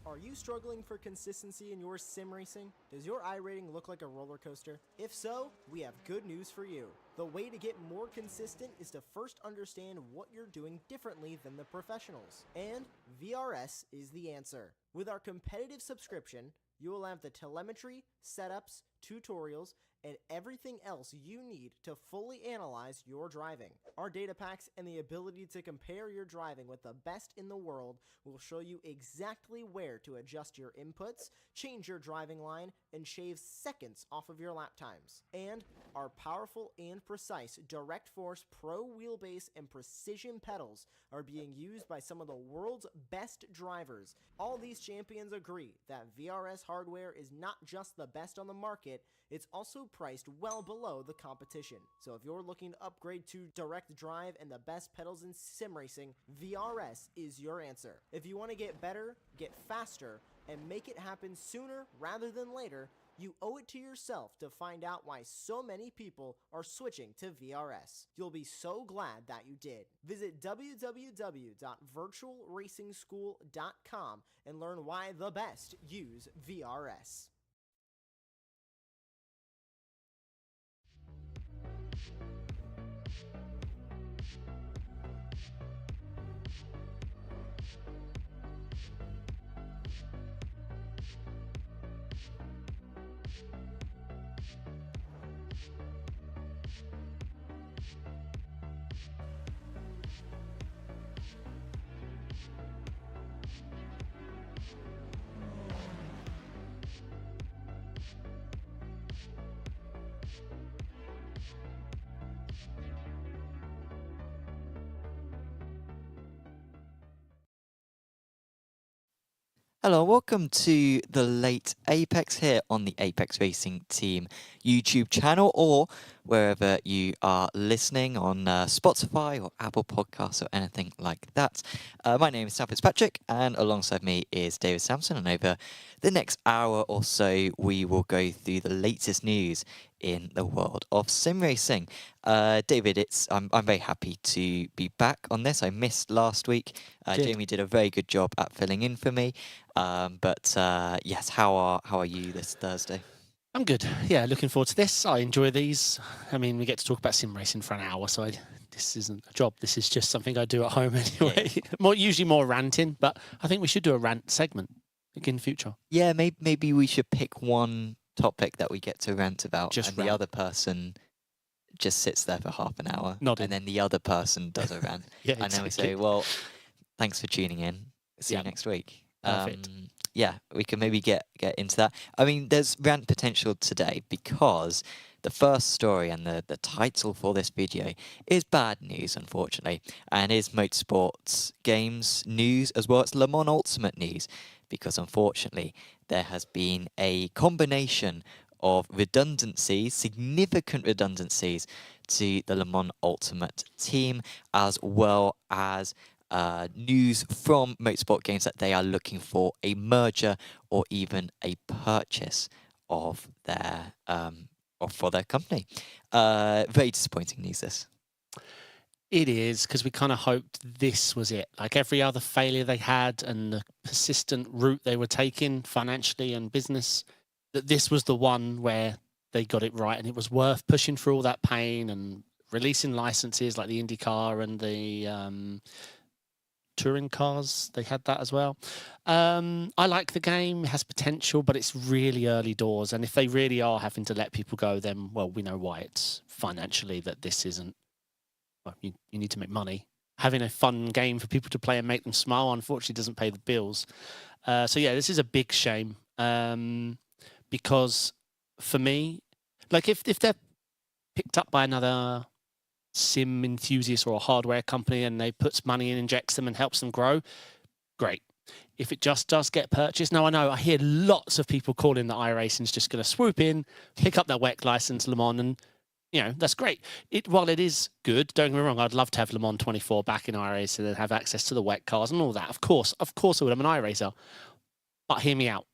Are you struggling for consistency in your sim racing? Does your iRating look like a roller coaster? If so, we have good news for you. The way to get more consistent is to first understand what you're doing differently than the professionals. And VRS is the answer. With our competitive subscription, you will have the telemetry, setups, tutorials, and everything else you need to fully analyze your driving. Our data packs and the ability to compare your driving with the best in the world will show you exactly where to adjust your inputs, change your driving line, and shave seconds off of your lap times. And our powerful and precise Direct Force Pro wheelbase and precision pedals are being used by some of the world's best drivers. All these champions agree that VRS hardware is not just the best on the market, it's also priced well below the competition. So if you're looking to upgrade to direct drive and the best pedals in sim racing, VRS is your answer. If you want to get better, get faster, and make it happen sooner rather than later, you owe it to yourself to find out why so many people are switching to VRS. You'll be so glad that you did. Visit www.virtualracingschool.com and learn why the best use VRS. Hello, welcome to the late Apex here on the Apex Racing Team YouTube channel, or wherever you are listening on Spotify or Apple Podcasts or anything like that. My name is Sam Fitzpatrick, and alongside me is David Sampson, and over the next hour or so we will go through the latest news in the world of sim racing. David, I'm very happy to be back on this. I missed last week. Jamie did a very good job at filling in for me. But yes, how are you this Thursday? I'm good. Yeah, looking forward to this. I enjoy these. I mean, we get to talk about sim racing for an hour, so this isn't a job. This is just something I do at home anyway. Yeah. Usually more ranting, but I think we should do a rant segment in the future. Yeah, maybe we should pick one topic that we get to rant about, just and rant. The other person just sits there for half an hour, nodding. And then the other person does a rant. Yeah, and then we say, well, thanks for tuning in. See you next week. Perfect. Yeah, we can maybe get into that. I mean, there's rant potential today because the first story and the title for this video is bad news, unfortunately, and is Motorsports games news as well as Le Mans Ultimate news, because unfortunately there has been a combination of redundancies, significant redundancies to the Le Mans Ultimate team, as well as news from Motorsport Games that they are looking for a merger or even a purchase of their for their company. Very disappointing news, this. It is, because we kind of hoped this was it. Like every other failure they had and the persistent route they were taking financially and business, that this was the one where they got it right, and it was worth pushing through all that pain and releasing licenses like the IndyCar and the touring cars. They had that as well. I like the game. It has potential, but it's really early doors. And if they really are having to let people go, then, well, we know why. It's financially that this isn't... Well, you need to make money. Having a fun game for people to play and make them smile, unfortunately, doesn't pay the bills. So, yeah, this is a big shame. Because for me, like if they're picked up by another sim enthusiast or a hardware company and they puts money in, injects them and helps them grow, great. If it just does get purchased, now I know I hear lots of people calling that iRacing's just going to swoop in, pick up their WEC license, Le Mans, and that's great. While it is good, don't get me wrong, I'd love to have Le Mans 24 back in iRacing and have access to the WEC cars and all that. Of course I would. I'm an iRacer. But hear me out.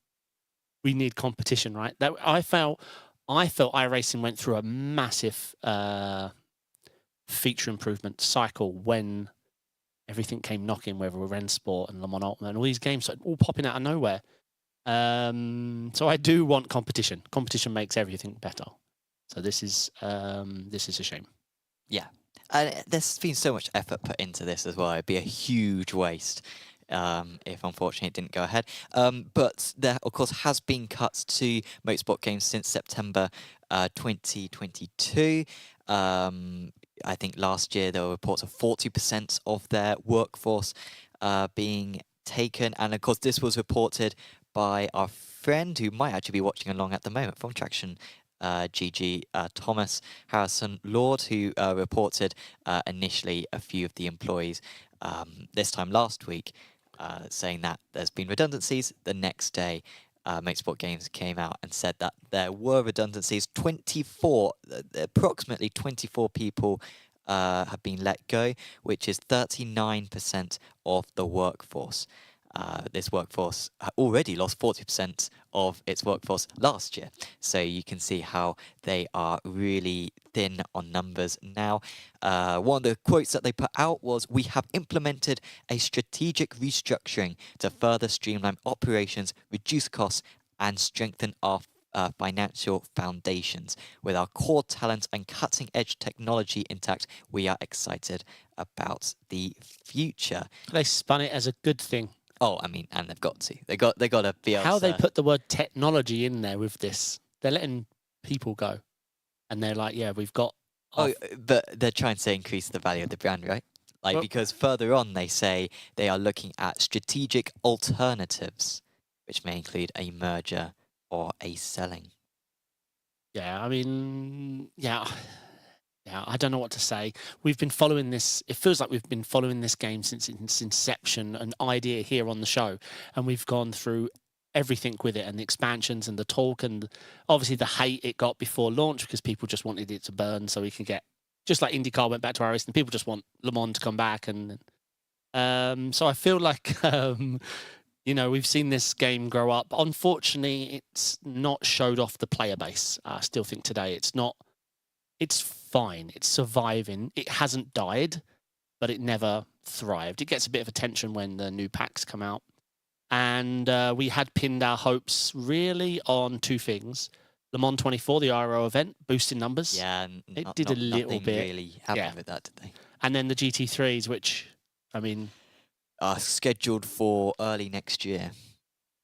We need competition, right? That I felt iRacing went through a massive feature improvement cycle when everything came knocking, whether we're Rennsport and Le Mans Ultimate and all these games started all popping out of nowhere. So I do want competition. Competition makes everything better. So this is a shame. Yeah. And there's been so much effort put into this as well. It'd be a huge waste if unfortunately it didn't go ahead. But there, of course, has been cuts to Motorsport games since September 2022. I think last year there were reports of 40% of their workforce being taken. And of course, this was reported by our friend who might actually be watching along at the moment from Traction GG, Thomas Harrison Lord, who reported initially a few of the employees this time last week, saying that there's been redundancies. The next day, Motorsport Games came out and said that there were redundancies. Approximately 24 people have been let go, which is 39% of the workforce. This workforce already lost 40% of its workforce last year. So you can see how they are really thin on numbers now. One of the quotes that they put out was, "We have implemented a strategic restructuring to further streamline operations, reduce costs, and strengthen our financial foundations. With our core talent and cutting-edge technology intact, we are excited about the future." They spun it as a good thing. Oh, I mean, and they've got to. They got to be able How to. they put the word technology in there with this. They're letting people go. And they're like, yeah, we've got... Oh, but they're trying to increase the value of the brand, right? Like, because further on they say they are looking at strategic alternatives, which may include a merger or a selling. Yeah, I mean, yeah, I don't know what to say. We've been following this. It feels like we've been following this game since its inception, an idea here on the show. And we've gone through everything with it and the expansions and the talk and obviously the hate it got before launch because people just wanted it to burn so we can get, just like IndyCar went back to iRacing, people just want Le Mans to come back. And so I feel like, you know, we've seen this game grow up. Unfortunately, it's not showed off the player base. I still think today it's not. It's fine. It's surviving. It hasn't died, but it never thrived. It gets a bit of attention when the new packs come out. And we had pinned our hopes really on two things. Le Mans 24, the IRO event, boosting numbers. Yeah, it did a little bit. Really happened with that, did they? And then the GT3s, which, I mean... are scheduled for early next year.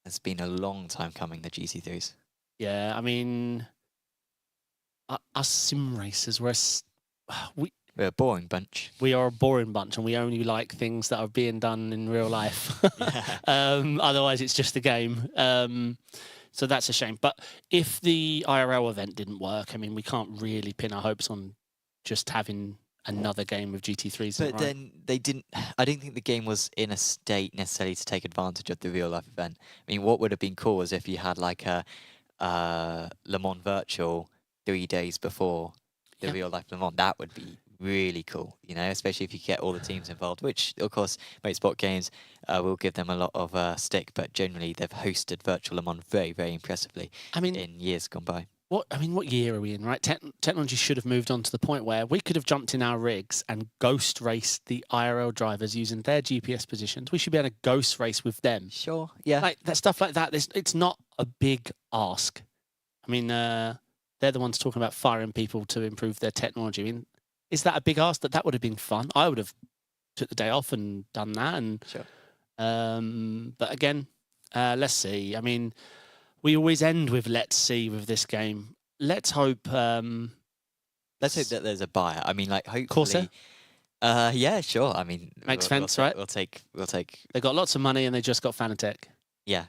It's been a long time coming, the GT3s. Yeah, I mean... us sim racers, we're a boring bunch. We are a boring bunch, and we only like things that are being done in real life. Otherwise, it's just a game. So that's a shame. But if the IRL event didn't work, I mean, we can't really pin our hopes on just having another game of GT3s. But then they didn't. I didn't think the game was in a state necessarily to take advantage of the real life event. I mean, what would have been cool is if you had like a Le Mans virtual 3 days before the real life Le Mans. That would be really cool, you know, especially if you get all the teams involved, which of course Motorsport Games will give them a lot of stick, but generally they've hosted virtual Le Mans very, very impressively. I mean, in years gone by. What year are we in, right? Technology should have moved on to the point where we could have jumped in our rigs and ghost raced the IRL drivers using their GPS positions. We should be able to ghost race with them. Sure, yeah. Like that stuff like that. It's not a big ask. I mean, they're the ones talking about firing people to improve their technology. I mean, is that a big ask? That would have been fun. I would have took the day off and done that. And sure. But again, let's see. I mean, we always end with let's see with this game. Let's hope. Let's hope that there's a buyer. I mean, like hopefully. Corsa? Yeah, sure. I mean, makes sense, right? We'll take. They got lots of money and they just got Fanatec. Yeah.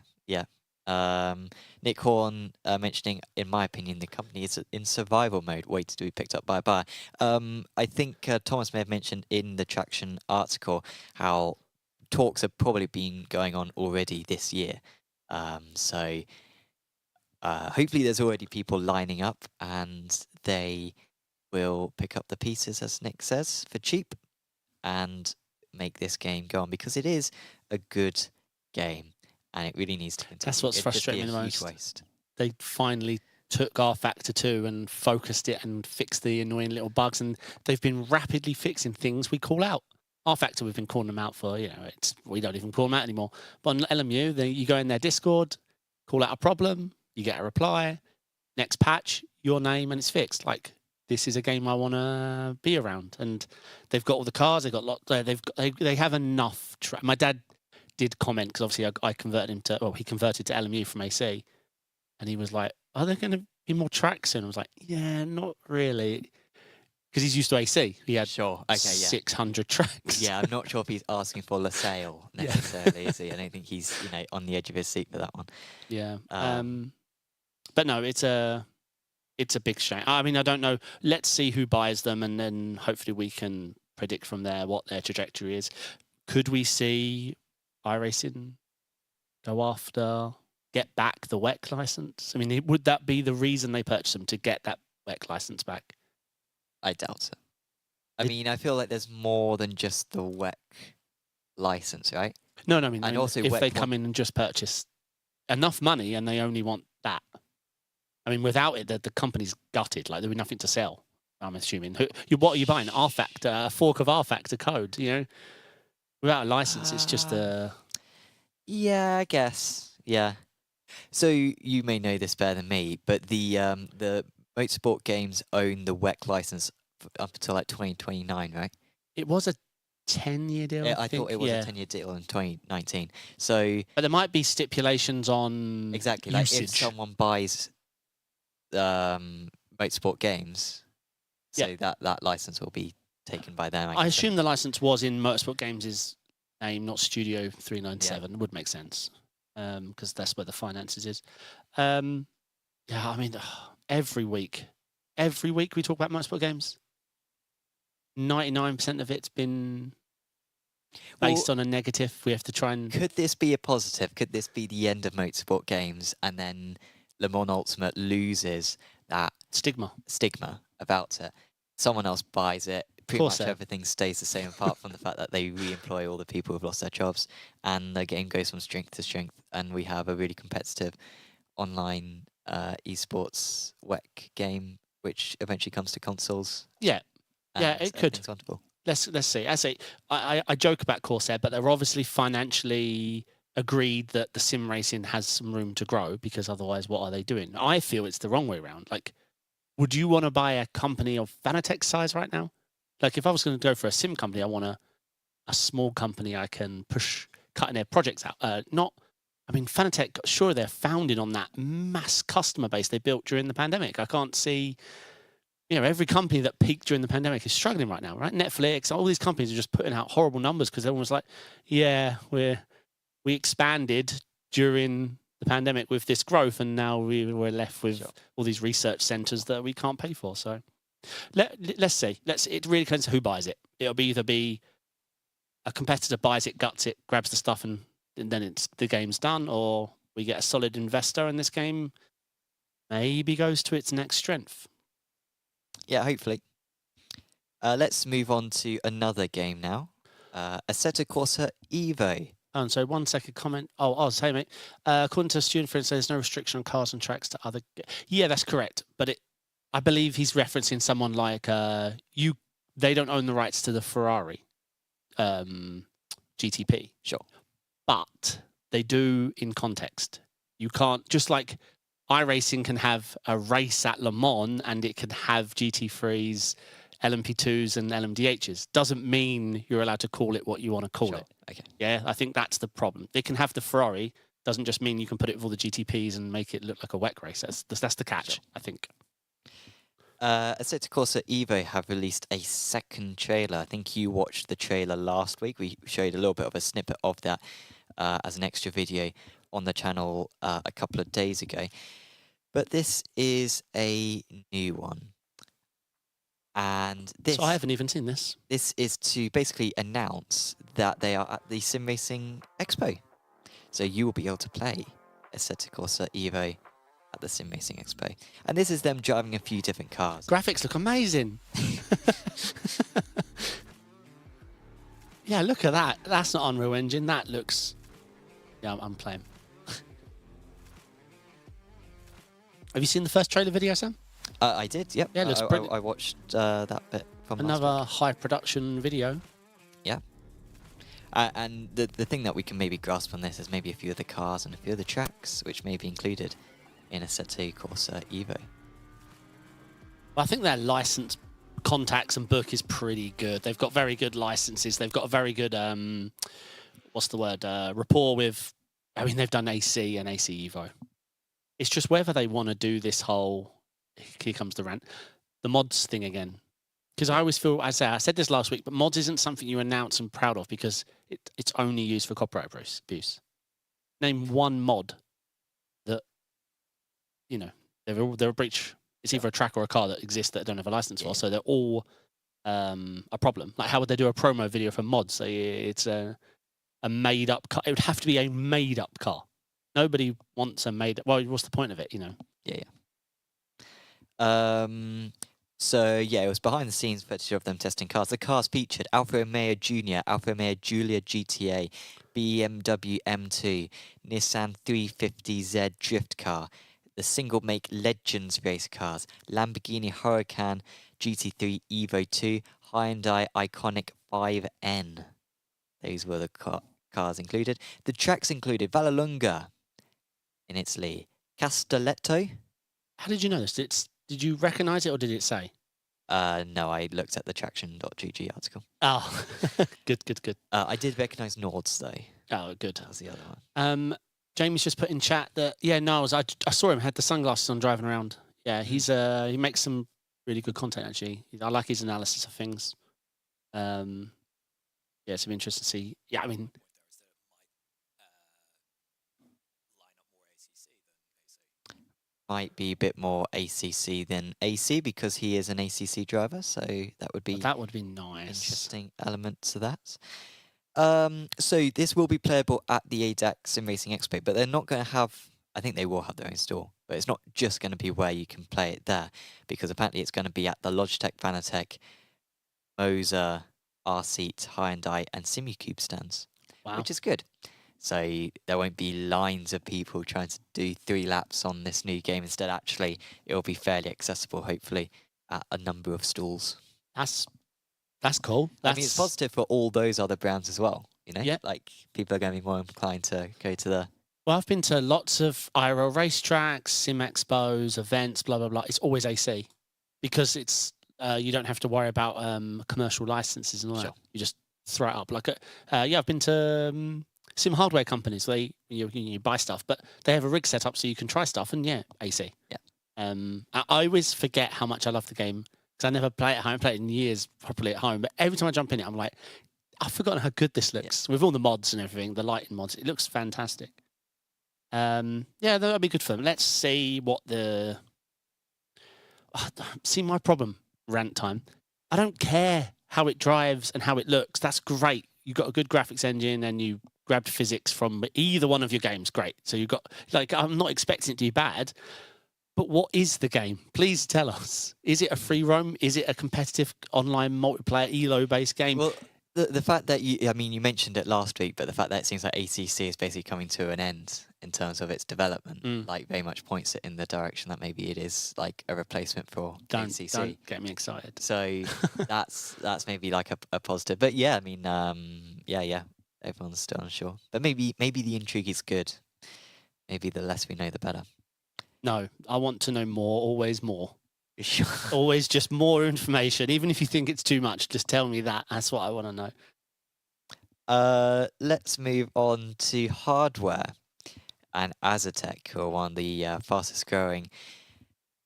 Nick Horn mentioning, in my opinion, the company is in survival mode, waiting to be picked up by a buyer. I think Thomas may have mentioned in the Traction article how talks have probably been going on already this year. So hopefully there's already people lining up and they will pick up the pieces, as Nick says, for cheap and make this game go on, because it is a good game. And it really needs to continue. That's what's frustrating me the most. Waste. They finally took RFactor 2 and focused it and fixed the annoying little bugs, and they've been rapidly fixing things we call out. RFactor, we've been calling them out for, we don't even call them out anymore. But on LMU, you go in their Discord, call out a problem, you get a reply, next patch, your name, and it's fixed. Like, this is a game I want to be around. And they've got all the cars, they've got they have enough. My dad did comment, because obviously I converted him to, he converted to LMU from AC. And he was like, are there going to be more tracks soon? I was like, yeah, not really. Because he's used to AC. He had 600 tracks. Yeah, I'm not sure if he's asking for LaSalle necessarily, is he? I don't think he's on the edge of his seat for that one. Yeah. But no, it's a big shame. I mean, I don't know. Let's see who buys them, and then hopefully we can predict from there what their trajectory is. Could we see iRacing go after, get back the WEC license? I mean, would that be the reason they purchased them, to get that WEC license back? I doubt it. I mean, I feel like there's more than just the WEC license, right? No, I mean, and also if they come in and just purchase enough money and they only want that. I mean, without it, the company's gutted. Like, there'd be nothing to sell, I'm assuming. What are you buying? RFactor, a fork of RFactor code, Without a license, it's just a... Yeah, I guess. Yeah. So you may know this better than me, but the Motorsport games own the WEC license up until like 2029, right? It was a 10-year deal. I thought it was a 10-year deal in 2019. So, but there might be stipulations on exactly usage. Like if someone buys Motorsport games, so that license will be taken by them. I assume the license was in Motorsport Games' name, not Studio 397. Would make sense, because that's where the finances is. I mean, every week we talk about Motorsport Games. 99% of it's been based on a negative. We have to try and... Could this be a positive? Could this be the end of Motorsport Games, and then Le Mans Ultimate loses that stigma about it? Someone else buys it. Pretty much everything stays the same, apart from the fact that they re-employ all the people who've lost their jobs, and the game goes from strength to strength, and we have a really competitive online esports WEC game, which eventually comes to consoles. Yeah, it could. Let's see. I joke about Corsair, but they're obviously financially agreed that the sim racing has some room to grow, because otherwise, what are they doing? I feel it's the wrong way around. Like, would you want to buy a company of Fanatec size right now? Like, if I was going to go for a sim company, I want a small company I can push cutting their projects out. Fanatec, sure, they're founded on that mass customer base they built during the pandemic. I can't see, every company that peaked during the pandemic is struggling right now, right? Netflix, all these companies are just putting out horrible numbers because everyone's like, we expanded during the pandemic with this growth, and now we're left with all these research centers that we can't pay for. So let's see. It really depends who buys it. It'll either be a competitor buys it, guts it, grabs the stuff, and then the game's done, or we get a solid investor and this game maybe goes to its next strength. Yeah, hopefully. Let's move on to another game now. Assetto Corsa Evo. And so 1 second comment. I'll say, mate. According to a student, for instance, there's no restriction on cars and tracks to other... Yeah, that's correct. But I believe he's referencing someone like... They don't own the rights to the Ferrari GTP. Sure. But they do in context. You can't... Just like iRacing can have a race at Le Mans and it can have GT3s, LMP2s and LMDHs. Doesn't mean you're allowed to call it what you want to call it. Okay. Yeah, I think that's the problem. They can have the Ferrari. Doesn't just mean you can put it with all the GTPs and make it look like a WEC race. That's the catch, I think. Assetto Corsa Evo have released a second trailer. I think you watched the trailer last week. We showed a little bit of a snippet of that as an extra video on the channel a couple of days ago. But this is a new one. And this... So I haven't even seen this. This is to basically announce that they are at the Simracing Expo. So you will be able to play Assetto Corsa Evo at the Simracing Expo. And this is them driving a few different cars. Graphics look amazing. Yeah, look at that. That's not Unreal Engine. That looks... Yeah, I'm playing. Have you seen the first trailer video, Sam? I did, yep. Yeah, it looks brilliant. I watched that bit from another high production video. Yeah. And the thing that we can maybe grasp from this is maybe a few of the cars and a few of the tracks, which may be included in Assetto Corsa Evo. I think their license contacts and book is pretty good. They've got very good licenses. They've got a very good, what's the word, rapport with, I mean, they've done AC and AC Evo. It's just whether they want to do this whole, here comes the rant, the mods thing again. Because I always feel, as I said this last week, but mods isn't something you announce and proud of because it's only used for copyright abuse. Name one mod that, you know, they're a breach. It's either a track or a car that exists that don't have a license for, so they're all a problem. Like, how would they do a promo video for mods? It's a made-up car. It would have to be a made-up car. Nobody wants a made-up... Well, what's the point of it, you know? Yeah. So, yeah, it was behind-the-scenes footage of them testing cars. The cars featured Alfa Romeo Junior, Alfa Romeo Giulia GTA, BMW M2, Nissan 350Z drift car, the single-make Legends race cars, Lamborghini Huracan GT3 Evo 2, Hyundai Iconic 5N. Those were the cars included. The tracks included Vallelunga in Italy, Castelletto. How did you know this? Did you recognise it or did it say? No, I looked at the traction.gg article. Oh, good. I did recognise Nords, though. Oh, good. That was the other one. Jamie's just put in chat that, yeah, no, I saw him, had the sunglasses on driving around. Yeah, he makes some really good content, actually. I like his analysis of things. Yeah, it's been interesting to see. Yeah, I mean... Might be a bit more ACC than AC because he is an ACC driver, so that would be nice. Interesting element to that. So this will be playable at the ADAC Simracing Expo, but they're not going to have... I think they will have their own store, but it's not just going to be where you can play it there, because apparently it's going to be at the Logitech, Fanatec, Moser, R-Seat, Hyundai, and Simucube stands, which is good. So there won't be lines of people trying to do 3 laps on this new game. Instead, actually, it'll be fairly accessible, hopefully, at a number of stalls. That's cool. I mean, it's positive for all those other brands as well. You know, yeah. Like people are going to be more inclined to go to the. Well, I've been to lots of IRL racetracks, sim expos, events, blah blah blah. It's always AC because it's you don't have to worry about commercial licenses and all that. You just throw it up. Like I've been to sim hardware companies. You buy stuff, but they have a rig set up so you can try stuff. And AC. Yeah. I always forget how much I love the game. I never play it at home. I played it in years properly at home. But every time I jump in it, I'm like, I've forgotten how good this looks. With all the mods and everything, the lighting mods, it looks fantastic. Yeah, that'll be good for them. Let's see what the... see my problem, rant time. I don't care how it drives and how it looks. That's great. You've got a good graphics engine and you grabbed physics from either one of your games. Great. So you've got... Like, I'm not expecting it to be bad. But what is the game? Please tell us. Is it a free roam? Is it a competitive online multiplayer ELO-based game? Well, the fact that you mentioned it last week, but the fact that it seems like ACC is basically coming to an end in terms of its development, like very much points it in the direction that maybe it is like a replacement for ACC. Don't get me excited. So that's maybe like a positive. But yeah, I mean, yeah, everyone's still unsure. But maybe the intrigue is good. Maybe the less we know, the better. No, I want to know more, always more. Sure. Always just more information. Even if you think it's too much, just tell me that. That's what I want to know. Let's move on to hardware. And Asetek, who are one of the fastest growing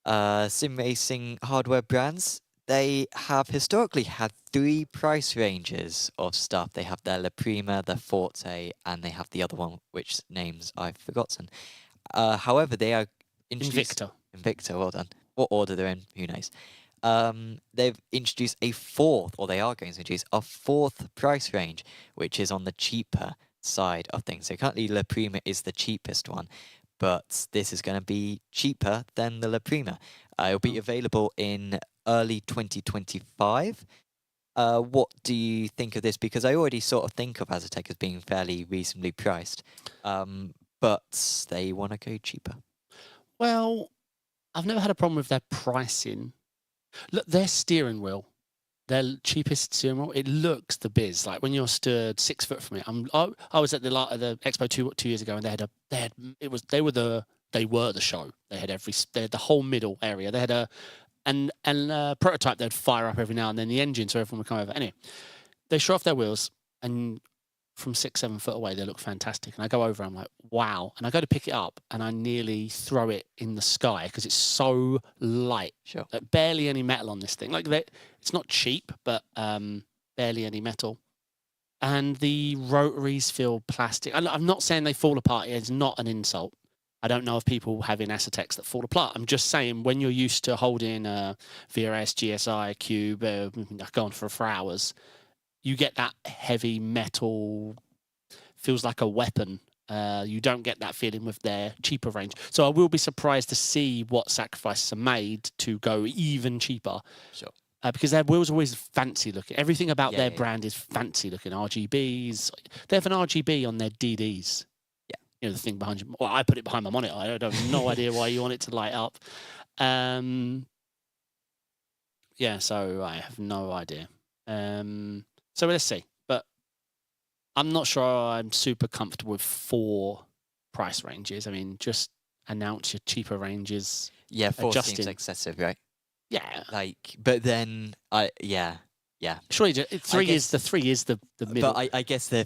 sim racing hardware brands. They have historically had 3 price ranges of stuff. They have their La Prima, their Forte, and they have the other one, which names I've forgotten. However, they are Invicta, well done. What order they're in, who knows. They've introduced a 4th, or they are going to introduce a 4th price range, which is on the cheaper side of things. So currently La Prima is the cheapest one, but this is going to be cheaper than the La Prima. It'll be available in early 2025. What do you think of this? Because I already sort of think of Asetek as being fairly reasonably priced, but they want to go cheaper. Well, I've never had a problem with their pricing. Look, their steering wheel their cheapest steering wheel, it looks the biz. Like when you're stood 6 foot from it. I was at the Expo 2 years ago, and they were the show. They had the whole middle area. They had a prototype they'd fire up every now and then, the engine, so everyone would come over. Anyway, they show off their wheels, and from 6-7 foot away, they look fantastic. And I go over, I'm like, wow. And I go to pick it up, and I nearly throw it in the sky because it's so light. Sure. Like barely any metal on this thing. Like it's not cheap, but barely any metal. And the rotaries feel plastic. I'm not saying they fall apart. It's not an insult. I don't know of people having Asseteks that fall apart. I'm just saying when you're used to holding a VRS, GSI, Cube, going for hours, you get that heavy metal, feels like a weapon. You don't get that feeling with their cheaper range. So I will be surprised to see what sacrifices are made to go even cheaper. Sure. Because their wheels are always fancy looking. Everything about their brand is fancy looking. RGBs. They have an RGB on their DDs. Yeah. You know, the thing behind you. Well, I put it behind my monitor. I have no idea why you want it to light up. Yeah, so I have no idea. So let's see. But I'm not sure I'm super comfortable with 4 price ranges. I mean, just announce your cheaper ranges. Yeah, 4 adjusting. seems excessive, right? Yeah. But then yeah. Surely 3 is the middle. But I guess I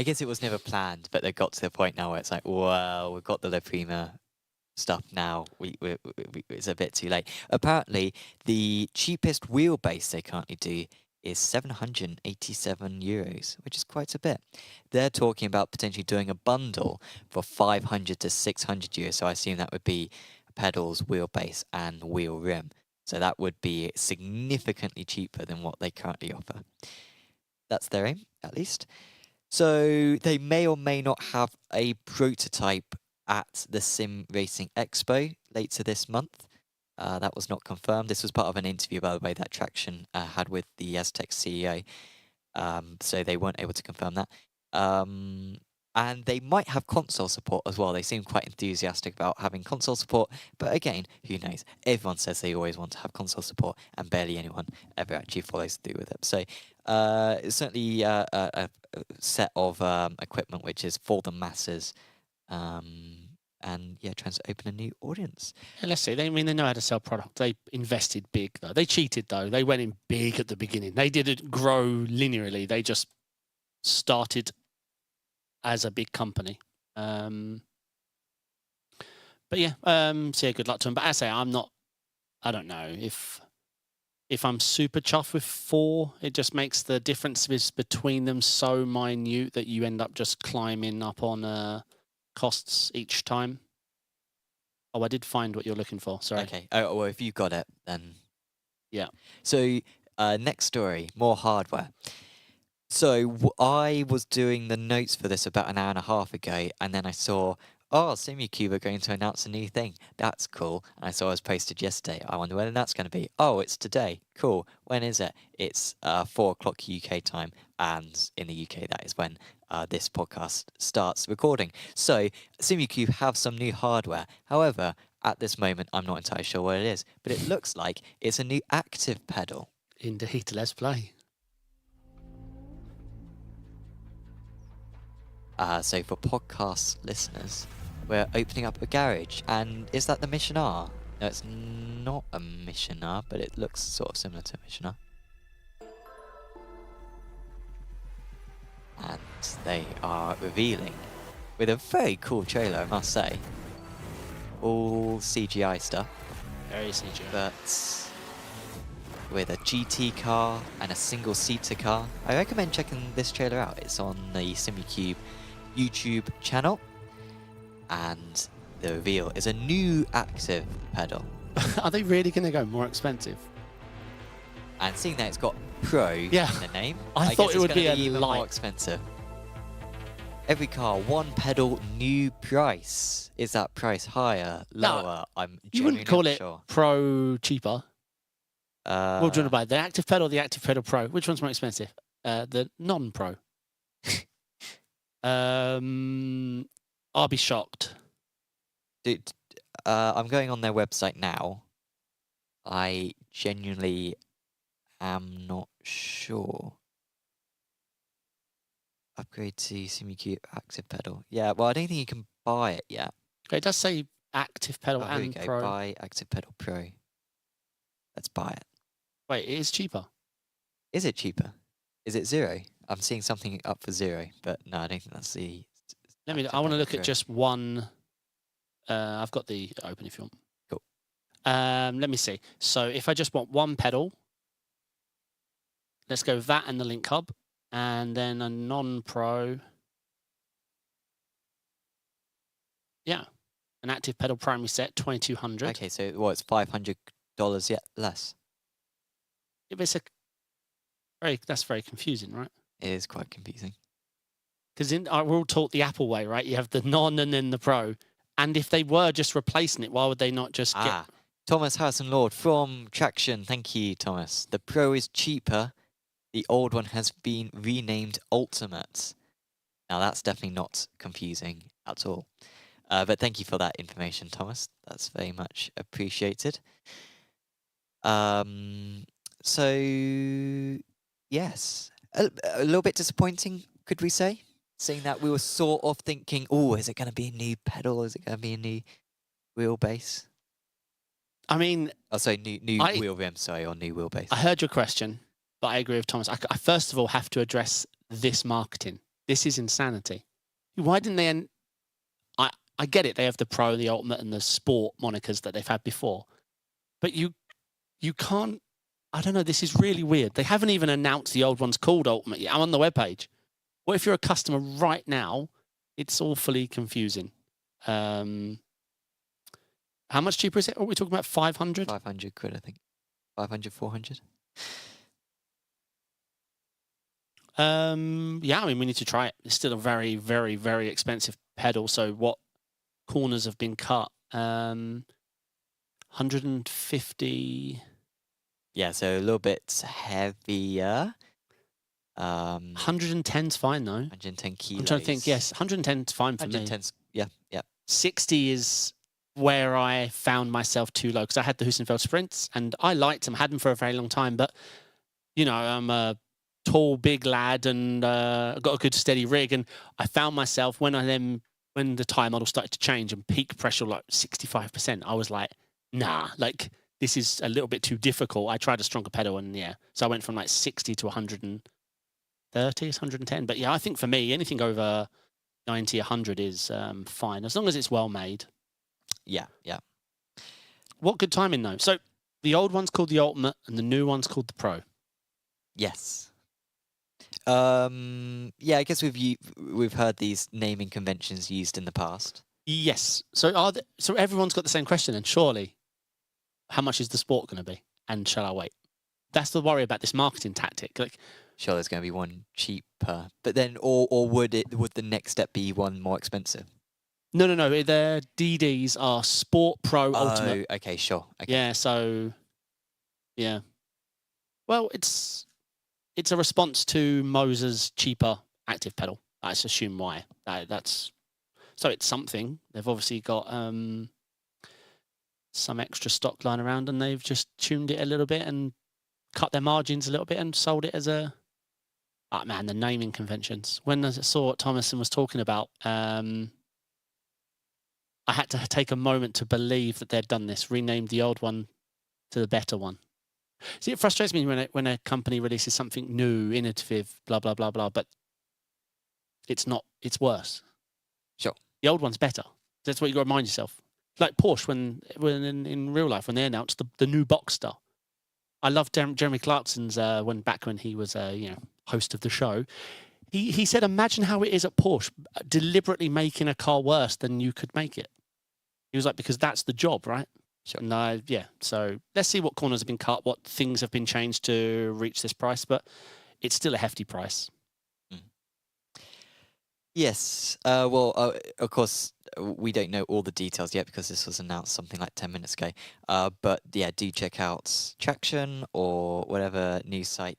guess it was never planned, but they got to the point now where it's like, well, we've got the La Prima stuff now. It's a bit too late. Apparently, the cheapest wheelbase they currently do is €787, which is quite a bit. They're talking about potentially doing a bundle for €500 to €600. So I assume that would be pedals, wheelbase, and wheel rim. So that would be significantly cheaper than what they currently offer. That's their aim, at least. So they may or may not have a prototype at the Simracing Expo later this month. That was not confirmed. This was part of an interview, by the way, that Traction had with the Asetek CEO. So they weren't able to confirm that. And they might have console support as well. They seem quite enthusiastic about having console support. But again, who knows? Everyone says they always want to have console support, and barely anyone ever actually follows through with it. So it's certainly a set of equipment which is for the masses. And yeah, trying to open a new audience. Yeah, let's see. They know how to sell product. They invested big, though. They cheated, though. They went in big at the beginning. They didn't grow linearly. They just started as a big company. But yeah, so yeah, good luck to them. But as I say, I don't know if I'm super chuffed with 4. It just makes the differences between them so minute that you end up just climbing up on costs each time. Oh, I did find what you're looking for. Sorry. Okay. Oh, well, if you got it, then yeah. So next story, more hardware. So I was doing the notes for this about an hour and a half ago, and then I saw, Simucube are going to announce a new thing. That's cool. And I saw it was posted yesterday. I wonder when that's going to be. Oh, it's today. Cool. When is it? It's 4 o'clock UK time, and in the UK that is when this podcast starts recording. So Simucube have some new hardware. However, at this moment, I'm not entirely sure what it is, but it looks like it's a new ActivePedal. Indeed, let's play. So for podcast listeners, we're opening up a garage, and is that the Mission R? No, it's not a Mission R, but it looks sort of similar to a Mission R. And they are revealing with a very cool trailer, I must say. All CGI stuff. Very CGI. But with a GT car and a single-seater car. I recommend checking this trailer out. It's on the Simucube YouTube channel. And the reveal is a new ActivePedal. Are they really going to go more expensive? And seeing that it's got Pro in the name, I thought it would be even light. more expensive. Every car, one pedal, new price. Is that price higher, lower? I'm you wouldn't call it sure. Pro cheaper. What do you want to buy? The ActivePedal or the ActivePedal Pro? Which one's more expensive? The non-Pro. I'll be shocked. Dude, I'm going on their website now. I genuinely am not sure. Upgrade to Simucube ActivePedal. Yeah, well, I don't think you can buy it yet. Okay, it does say ActivePedal Oh, here we and go. Pro. Buy ActivePedal Pro. Let's buy it. Wait, it is cheaper. Is it cheaper? Is it 0? I'm seeing something up for 0, but no, I don't think that's the. I want to look Pro. at just one. I've got the open if you want. Cool. Let me see. So if I just want one pedal, let's go that and the link hub, and then a non-pro. Yeah, an ActivePedal primary set, 2,200. Okay, so what? It's $500 yet less. If it's that's very confusing, right? It is quite confusing. Because we're all taught the Apple way, right? You have the non and then the pro. And if they were just replacing it, why would they not just get... Thomas Harrison Lord from Traction. Thank you, Thomas. The Pro is cheaper. The old one has been renamed Ultimate. Now, that's definitely not confusing at all. But thank you for that information, Thomas. That's very much appreciated. So, yes. A little bit disappointing, could we say? Saying that we were sort of thinking, oh, is it going to be a new pedal? Is it going to be a new wheelbase? I mean... Oh, sorry, new wheel rim, sorry, or new wheelbase. I heard your question, but I agree with Thomas. I first of all have to address this marketing. This is insanity. Why didn't they... I get it, they have the Pro, the Ultimate, and the Sport monikers that they've had before. But you can't... I don't know, this is really weird. They haven't even announced the old one's called Ultimate yet. I'm on the webpage. What if you're a customer right now? It's awfully confusing. How much cheaper is it? Are we talking about 500? 500 quid, I think. 500, 400. Yeah, I mean, we need to try it. It's still a very, very, very expensive pedal. So what corners have been cut? 150. Yeah, so a little bit heavier. 110's fine though. 110 kilos. I'm trying to think. Yes, 110's fine for 110's, yeah. 60 is where I found myself too low because I had the Hussenfeld Sprints and I liked them, had them for a very long time. But you know, I'm a tall, big lad and got a good steady rig, and I found myself when the tyre model started to change and peak pressure like 65%, I was like, nah, like this is a little bit too difficult. I tried a stronger pedal and yeah, so I went from like 60 to 130, 110. But yeah, I think for me, anything over 90, 100 is fine as long as it's well made. Yeah. What good timing though? So the old one's called the Ultimate and the new one's called the Pro. Yes. Yeah, I guess we've heard these naming conventions used in the past. Yes. So so everyone's got the same question, and surely, how much is the Sport going to be? And shall I wait? That's the worry about this marketing tactic. Like, sure, there's going to be one cheaper, but then, or would the next step be one more expensive? No. The DDs are Sport, Pro, Ultimate. Oh, okay, sure. Okay. Yeah. So, yeah. Well, it's a response to Moser's cheaper ActivePedal. I assume why. That's so it's something. They've obviously got some extra stock lying around, and they've just tuned it a little bit and cut their margins a little bit and sold it as a. Oh man, the naming conventions. When I saw what Thomason was talking about, I had to take a moment to believe that they'd done this, renamed the old one to the better one. See, it frustrates me when a company releases something new, innovative, blah, blah, blah, blah, but it's not, it's worse. Sure. The old one's better. That's what you got to remind yourself. Like Porsche, when in real life, when they announced the new Boxster. I love Jeremy Clarkson's, when he was, host of the show. He said, imagine how it is at Porsche, deliberately making a car worse than you could make it. He was like, because that's the job, right? Sure. No, yeah. So let's see what corners have been cut, what things have been changed to reach this price, but it's still a hefty price. Yes. Well, of course, we don't know all the details yet because this was announced something like 10 minutes ago. But yeah, do check out Traction or whatever news site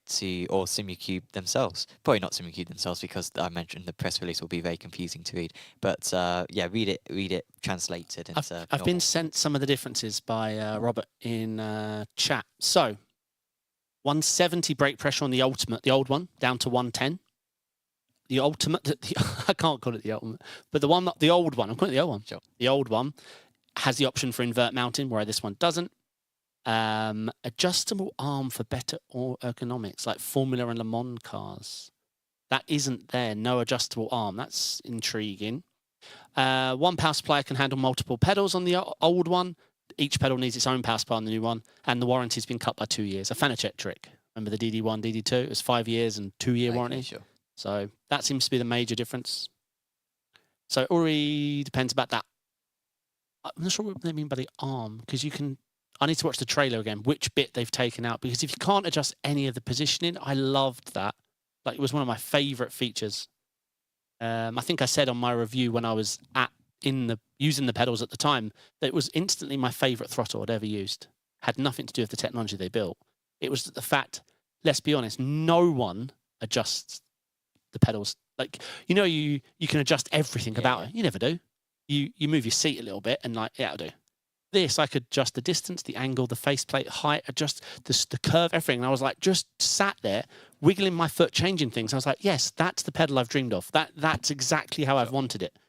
or Simucube themselves. Probably not Simucube themselves because I mentioned the press release will be very confusing to read. But yeah, read it translated into. I've been sent some of the differences by Robert in chat. So 170 brake pressure on the Ultimate, the old one, down to 110. The Ultimate, I can't call it the Ultimate, but the old one, I'm calling it the old one. Sure. The old one has the option for invert mounting, where this one doesn't. Adjustable arm for better ergonomics, like Formula and Le Mans cars. That isn't there. No adjustable arm. That's intriguing. One power supply can handle multiple pedals on the old one. Each pedal needs its own power supply on the new one. And the warranty's been cut by 2 years. A Fanatec trick. Remember the DD1, DD2? It was 5 years and 2-year warranty. Sure. So that seems to be the major difference. So it already depends about that. I'm not sure what they mean by the arm, because you can... I need to watch the trailer again, which bit they've taken out, because if you can't adjust any of the positioning, I loved that. Like, it was one of my favourite features. I think I said on my review when I was using the pedals at the time that it was instantly my favourite throttle I'd ever used. Had nothing to do with the technology they built. It was the fact, let's be honest, no one adjusts the pedals. Like, you can adjust everything about it. You never do. You move your seat a little bit and like, yeah, it'll do. This, I could adjust the distance, the angle, the faceplate height, adjust the curve, everything. And I was like, just sat there, wiggling my foot, changing things. I was like, yes, that's the pedal I've dreamed of. That's exactly how I've wanted it.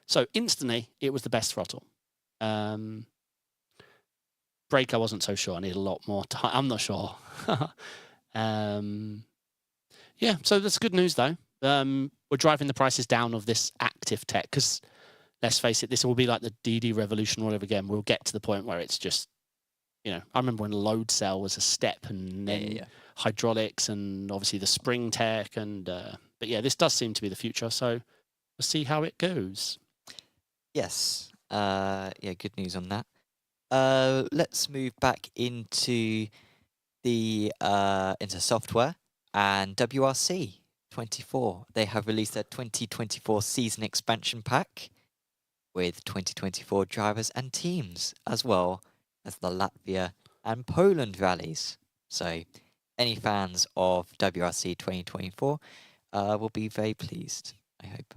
So instantly, it was the best throttle. Brake, I wasn't so sure. I need a lot more time. I'm not sure. Yeah, so that's good news, though. We're driving the prices down of this ActivePedal because... let's face it, this will be like the DD revolution all over again. We'll get to the point where it's just, I remember when load cell was a step and then hydraulics and obviously the spring tech. But yeah, this does seem to be the future. So we'll see how it goes. Yes. Good news on that. Let's move back into into software and WRC 24. They have released their 2024 season expansion pack, with 2024 drivers and teams, as well as the Latvia and Poland rallies. So any fans of WRC 2024 will be very pleased, I hope.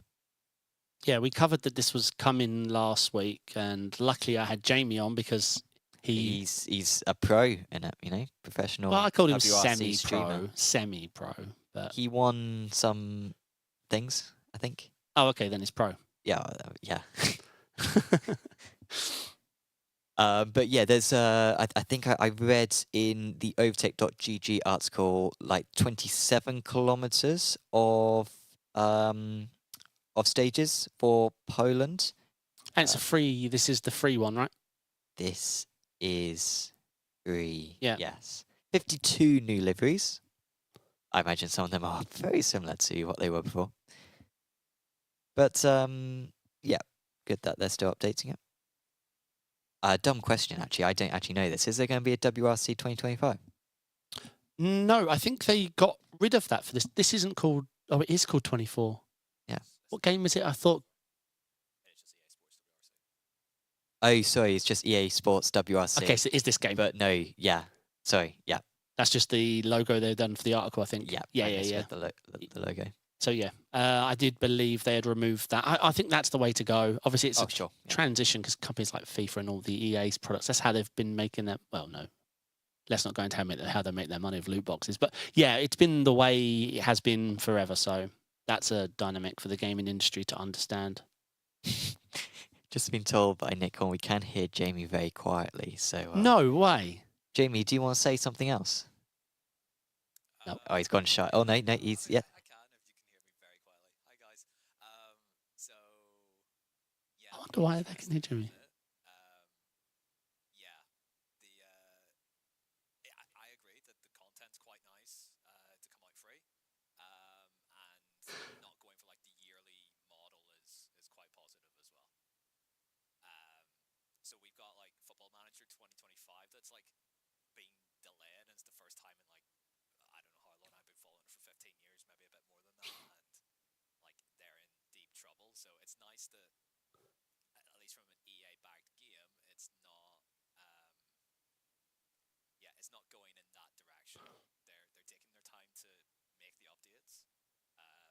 Yeah, we covered that this was coming last week, and luckily I had Jamie on because he's a pro in it, professional. Well, I called him WRC semi-pro, but he won some things, I think. Oh, okay, then it's pro. Yeah. But yeah, there's I think I read in the overtake.gg article like 27 kilometers of stages for Poland. And it's this is the free one, right? This is free. Yeah. Yes. 52 new liveries. I imagine some of them are very similar to what they were before. But yeah, good that they're still updating it. Dumb question, actually. I don't actually know this. Is there going to be a WRC 2025? No, I think they got rid of that for this. This isn't called... Oh, it is called 24. Yeah. What game is it? I thought... Oh, sorry. It's just EA Sports WRC. Okay, so it is this game. But no, yeah. Sorry, yeah. That's just the logo they've done for the article, I think. Yeah. Yeah. The logo. So yeah, I did believe they had removed that. I think that's the way to go. Obviously, it's transition because companies like FIFA and all the EA's products, that's how they've been making them. Well, no, let's not go into how they make their money with loot boxes. But yeah, it's been the way it has been forever. So that's a dynamic for the gaming industry to understand. Just been told by Nick, we can hear Jamie very quietly. So no way. Jamie, do you want to say something else? No. Oh, he's gone shy. Oh no, he's yeah. I wonder why they can hear me. I agree that the content's quite nice to come out free, and not going for like the yearly model is quite positive as well. So we've got like Football Manager 2025 that's like been delayed, and it's the first time in like I don't know how long I've been following it for 15 years, maybe a bit more than that, and like they're in deep trouble. So it's nice that, at least from an EA-backed game, it's not, it's not going in that direction. They're taking their time to make the updates. They've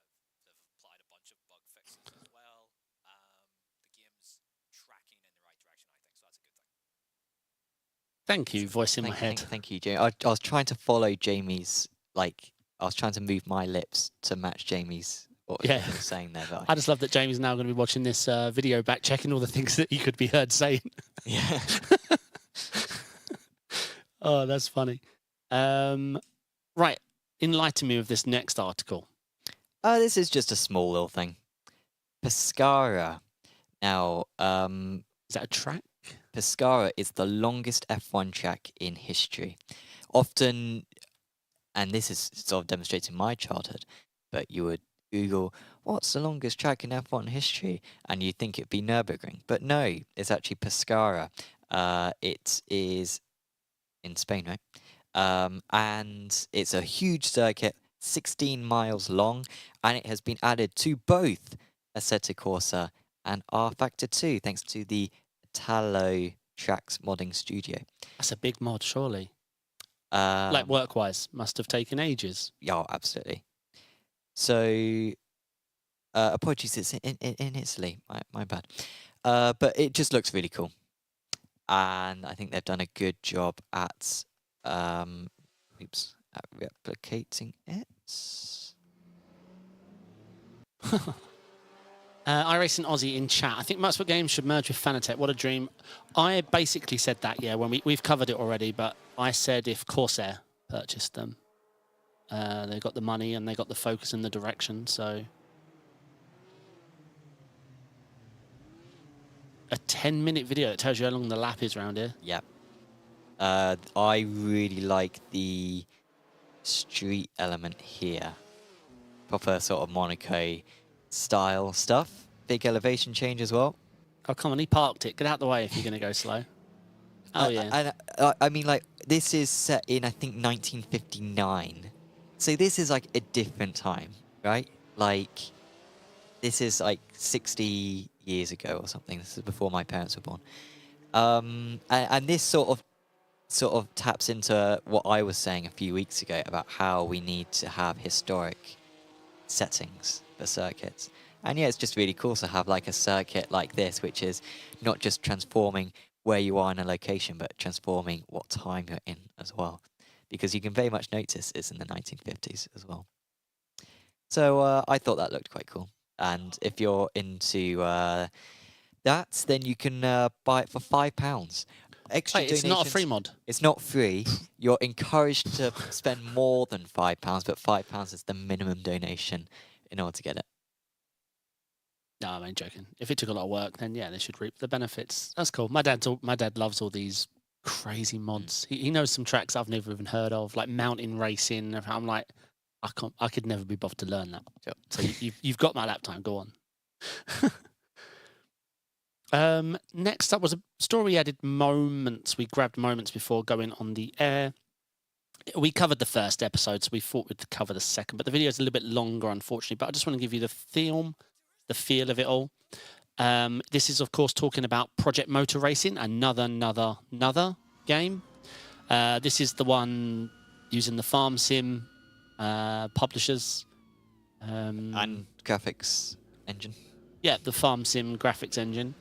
applied a bunch of bug fixes as well. The game's tracking in the right direction, I think, so that's a good thing. Thank you, voice in my head. Thank you, Jamie. I was trying to follow Jamie's, like, I was trying to move my lips to match Jamie's, what he was saying there. But I just love that Jamie's now going to be watching this video back, checking all the things that he could be heard saying. yeah. Oh, that's funny. Right, enlighten me with this next article. This is just a small little thing. Pescara. Now, Is that a track? Pescara is the longest F1 track in history. Often, and this is sort of demonstrating my childhood, but you would Google, what's the longest track in F1 history? And you'd think it'd be Nürburgring. But no, it's actually Pescara. It is in Spain, right? And it's a huge circuit, 16 miles long, and it has been added to both Assetto Corsa and RFactor 2, thanks to the Italo Tracks modding studio. That's a big mod, surely. Um, Like work-wise, must have taken ages. Yeah, absolutely. So, apologies, it's in Italy. My bad. But it just looks really cool, and I think they've done a good job at at replicating it. iRacing Aussie in chat. I think Motorsport Games should merge with Fanatec. What a dream. I basically said that, yeah, when we've covered it already, but I said if Corsair purchased them, they got the money and they got the focus and the direction, so... A 10-minute video that tells you how long the lap is around here. Yeah. I really like the street element here. Proper sort of Monaco style stuff. Big elevation change as well. Oh, come on, he parked it. Get out the way if you're going to go slow. Oh, yeah. And I mean, like, this is set in, I think, 1959. So this is, like, a different time, right? Like, this is, like, 60 years ago or something. This is before my parents were born. And this sort of taps into what I was saying a few weeks ago about how we need to have historic settings for circuits. And yeah, it's just really cool to have like a circuit like this, which is not just transforming where you are in a location, but transforming what time you're in as well. Because you can very much notice it's in the 1950s as well. So I thought that looked quite cool. And if you're into that, then you can buy it for £5. Extra Wait, it's not a free mod? It's not free. You're encouraged to spend more than £5, but £5 is the minimum donation in order to get it. No, I'm only joking. If it took a lot of work, then yeah, they should reap the benefits. That's cool. My dad loves all these crazy mods. He knows some tracks I've never even heard of, like mountain racing. I'm like, I could never be bothered to learn that. Sure. So you've got my lap time. Go on. Next up was a story we added moments. We grabbed moments before going on the air. We covered the first episode, so we thought we'd cover the second. But the video is a little bit longer, unfortunately. But I just want to give you the feel of it all. This is, of course, talking about Project Motor Racing, another game. This is the one using the Farm Sim publishers. And graphics engine. Yeah, the Farm Sim graphics engine.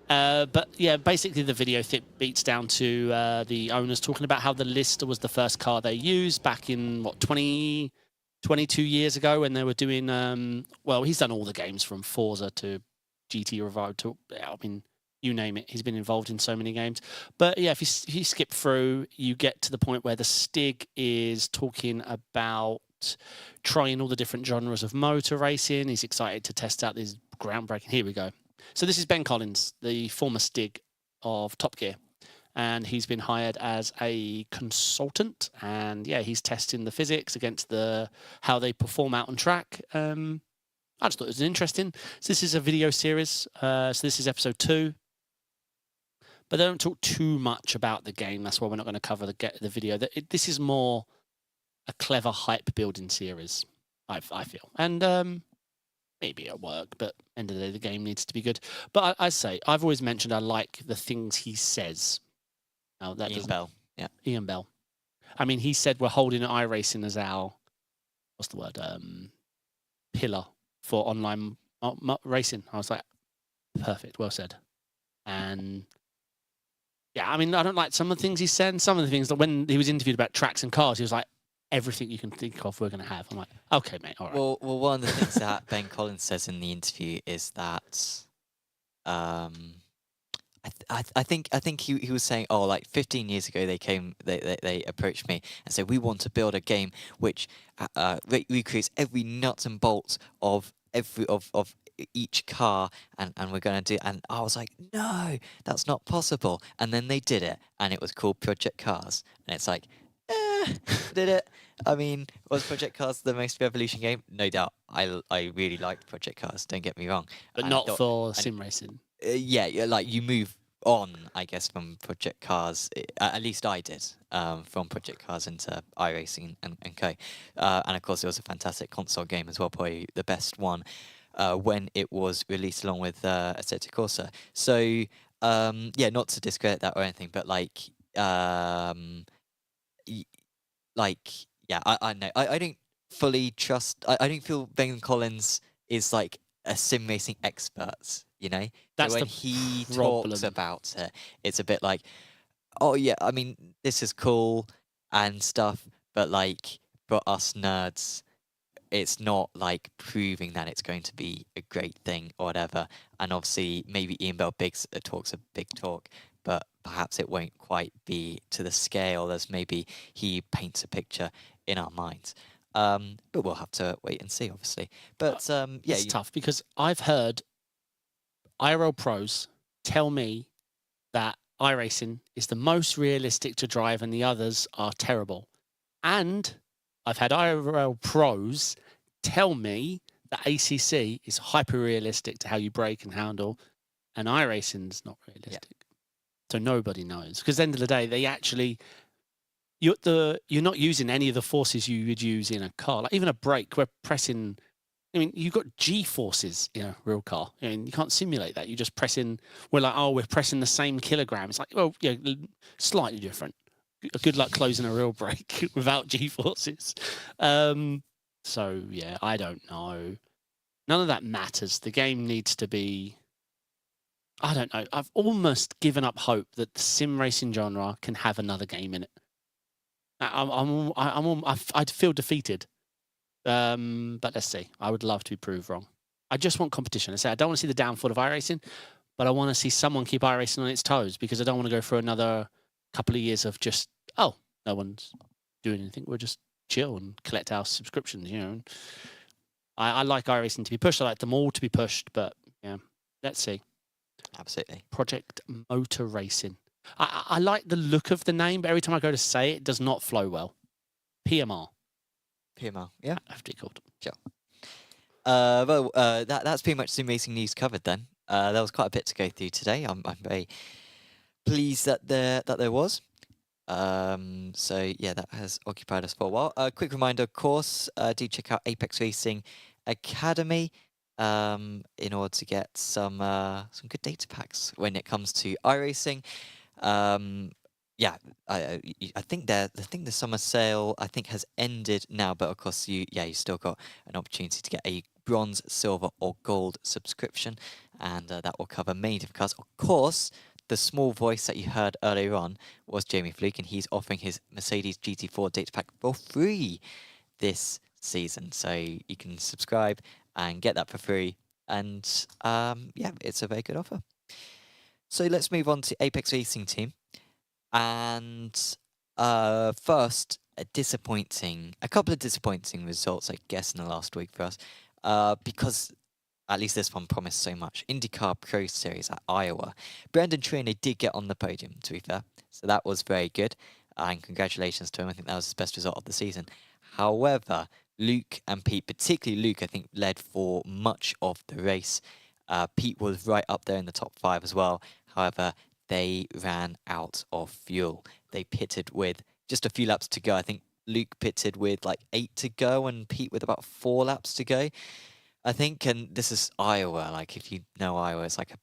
But yeah, basically the video beats down to the owners talking about how the Lister was the first car they used back in, 22 years ago when they were doing, well, he's done all the games from Forza to GT Revive to, I mean, you name it. He's been involved in so many games. But yeah, if you skip through, you get to the point where the Stig is talking about trying all the different genres of motor racing. He's excited to test out these groundbreaking. Here we go. So this is Ben Collins, the former Stig of Top Gear. And he's been hired as a consultant. And yeah, he's testing the physics against how they perform out on track. I just thought it was interesting. So this is a video series. So this is episode 2. But they don't talk too much about the game. That's why we're not going to cover the video. This is more a clever hype building series, I feel. And maybe it'll work, but end of the day, the game needs to be good. But I say, I've always mentioned I like the things he says. Now, that Ian Bell. Yeah. Ian Bell. I mean, he said we're holding iRacing as our, what's the word, pillar for online racing. I was like, perfect, well said. And Yeah, I mean, I don't like some of the things he said. And some of the things that when he was interviewed about tracks and cars, he was like, everything you can think of, we're going to have. I'm like, okay, mate, all right. Well, one of the things that Ben Collins says in the interview is that, I think he was saying, oh, like 15 years ago they approached me and said, we want to build a game which recreates every nuts and bolts of each car, and we're going to do, and I was like, no, that's not possible. And then they did it, and it was called Project Cars, and it's like, did it? I mean, was Project Cars the most Revolution game? No doubt. I really liked Project Cars, don't get me wrong. But And I not thought- for sim racing. yeah, like you move on, I guess, from Project Cars. At least I did, from Project Cars into iRacing and co. And of course, it was a fantastic console game as well, probably the best one when it was released along with Assetto Corsa. So yeah, not to discredit that or anything, but like yeah, I know I don't fully trust. I don't feel Ben Collins is like a sim racing expert. You know, That's so when the he problem. talks about it, it's a bit like, oh yeah, I mean this is cool and stuff, but like for us nerds, it's not like proving that it's going to be a great thing or whatever. And obviously, maybe Ian Bell Biggs talks a big talk, but perhaps it won't quite be to the scale as maybe he paints a picture in our minds. But we'll have to wait and see, obviously. But yeah, It's tough because I've heard IRL pros tell me that iRacing is the most realistic to drive and the others are terrible. And I've had IRL pros tell me that ACC is hyper realistic to how you brake and handle, and iRacing is not realistic. So nobody knows, because at the end of the day, they actually you're not using any of the forces you would use in a car. Like even a brake, we're pressing. I mean, you've got G forces in a real car. I mean, you can't simulate that. You just press in. We're like, oh, we're pressing the same kilogram. It's like, well, yeah, slightly different. Good luck closing a real brake without G forces. So yeah, I don't know. None of that matters. The game needs to be. I don't know. I've almost given up hope that the sim racing genre can have another game in it. I'd feel defeated. But let's see. I would love to be proved wrong. I just want competition. I say I don't want to see the downfall of iRacing, but I want to see someone keep iRacing on its toes, because I don't want to go through another couple of years of just, oh, no one's doing anything. We'll just chill and collect our subscriptions, you know. I like iRacing to be pushed. I like them all to be pushed, but yeah, let's see. absolutely. Project Motor Racing. I like the look of the name, but every time I go to say it, it does not flow well. PMR. PMR, yeah. Have to be called. Well, that's pretty much sim racing news covered then. There was quite a bit to go through today. I'm very pleased that there was. So yeah, that has occupied us for a while. Quick reminder, of course, do check out Apex Racing Academy in order to get some good data packs when it comes to iRacing. Yeah, I think the summer sale has ended now, but of course you still got an opportunity to get a bronze, silver, or gold subscription, and that will cover many different cars. Of course, the small voice that you heard earlier on was Jamie Fluke, and he's offering his Mercedes GT4 data pack for free this season, so you can subscribe and get that for free. And yeah, it's a very good offer. So let's move on to Apex Racing Team. And first, a couple of disappointing results, I guess, in the last week for us, because at least this one promised so much. IndyCar Pro Series at Iowa. Brendan Trainor did get on the podium, to be fair, so that was very good, and congratulations to him. I think that was his best result of the season. However, Luke and Pete, particularly Luke, I think, led for much of the race. Pete was right up there in the top 5 as well. However, they ran out of fuel. They pitted with just a few laps to go. I think Luke pitted with like 8 to go and Pete with about 4 laps to go, I think. And this is Iowa. Like, if you know Iowa, it's like a